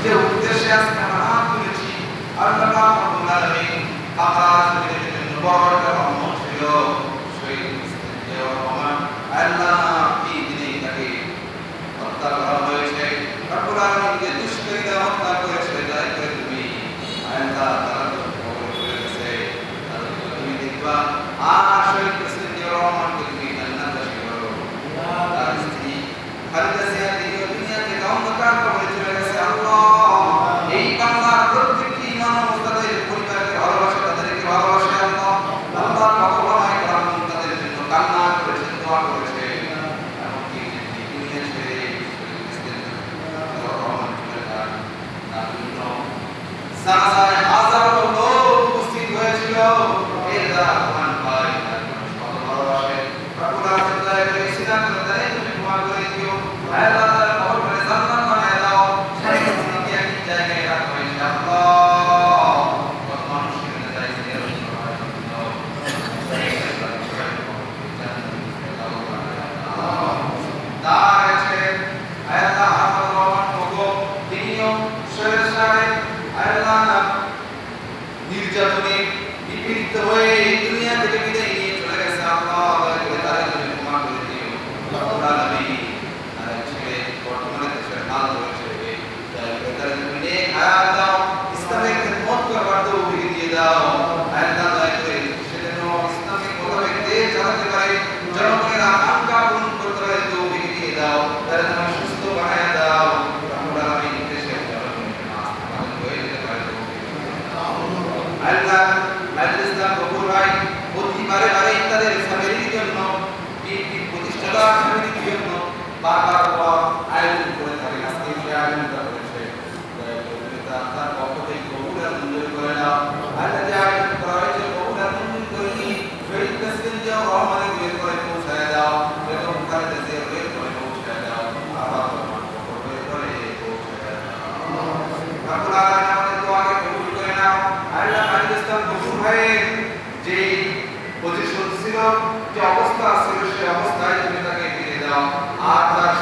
যে উদ্দেশ্যে আজকে আমরা হাত তুলেছি, আল্লাহ রাব্বুল আলামিন আকাশ জমিনের জন্য বড় একটা রহমত ছিল। শহীদ মুস্তাফিজুর রহমান আল্লাহ এই দিনে তাকে হত্যা করা হয়েছে। রব্বুল আলামিন যে দুষ্কৃতীরা হত্যা করেছে, দয়া করে তুমি আল্লাহ তাআলা কবুল করে গেছে, তাদেরকে তুমি দেখবা আর শহীদ মুস্তাফিজুর রহমানকে তুমি জান্নাতবাসী করো। তার স্ত্রী খালেদা জিয়া দুনিয়া থেকে অন্ধকার কবরে চলে গেছে। আল্লাহ এই বাংলার প্রত্যেকটি মানুষ তাদের পরিবারকে ভালোবাসে, তাদেরকে ভালোবাসে। আল্লাহ আল্লাহ ভগবান তাদের জন্য কান্না করেছেন, দোয়া করেছে। এমনকি দুনিয়া ছেড়ে জানাজায় হাজারো লোক উপস্থিত হয়েছিল। এর দ্বারা কোরআন পায়, তার ভালোবাসে। রব্বুল আলামিন দয়া করে সিনা করে দেয়, তুমি ক্ষমা করে দিও। আল্লাহ তাআলা কবর করে জান্নাত বানায় দাও। সেই স্ত্রীকে একই জায়গায় রাখো ইনশাআল্লাহ। কত মানুষ এখানে যায়, জিয়ারত করার জন্য। তার আছে আল্লাহ হাফেজ রহমান মগো, তিনিও শরীরে আল্লাহ নির্যাতনে নিপীড়িত হয়ে এই দুনিয়া থেকে বিদায় নিয়ে চলে গেছে। আল্লাহ তাদের জন্য ক্ষমা করে দিও। রব্বুল আলামিন তার ছেলে বর্তমানে দেশের হাল ধরেছে, তাদের জন্য নেক হায়াত দাও, ইসলামের খিদমত করবার তৌফিক দিয়ে দাও। আল্লাহ দয়া করে সেজন্য ইসলামিক মোতাবেক দেশ চালাতে পারে, জনগণের আকাঙ্ক্ষা পূরণ করতে পারে তৌফিক দিয়ে দাও, তাদের জন্য সুস্থ বানায় দাও। রব্বুল আলামিন দেশের জনগণের আস্থা হয়ে যেতে পারে আল্লাহ। মাদ্রাসা কবুল হয় প্রতিবারে তাদের ফ্যামিলির জন্য, প্রতিষ্ঠাতা ফ্যামিলির জন্য বারবার আয়োজন করে থাকে। আজকে সেই আয়োজন করেছে, তার পক্ষ থেকে কবুল আর মঞ্জুর করে নাও। আল্লাহ যে আয়োজন করা হয়েছে কবুল আর মঞ্জুর করে নিয়ে শহীদ প্রেসিডেন্ট জিয়াউর রহমানের বের করে পৌঁছায় দাও, এবং খালেদা জিয়ার বের করে পৌঁছায় দাও, আবার বের করে পৌঁছায় দাও। রব্বুল আলামিন আমাদের দোয়াকে কবুল করে নাও। আল্লাহ পাকিস্তান কবুল হয়ে যে পজিশন ছিল, যে অবস্থা ছিল, সেই অবস্থায় তুমি তাকে ফিরে দাও। আর তার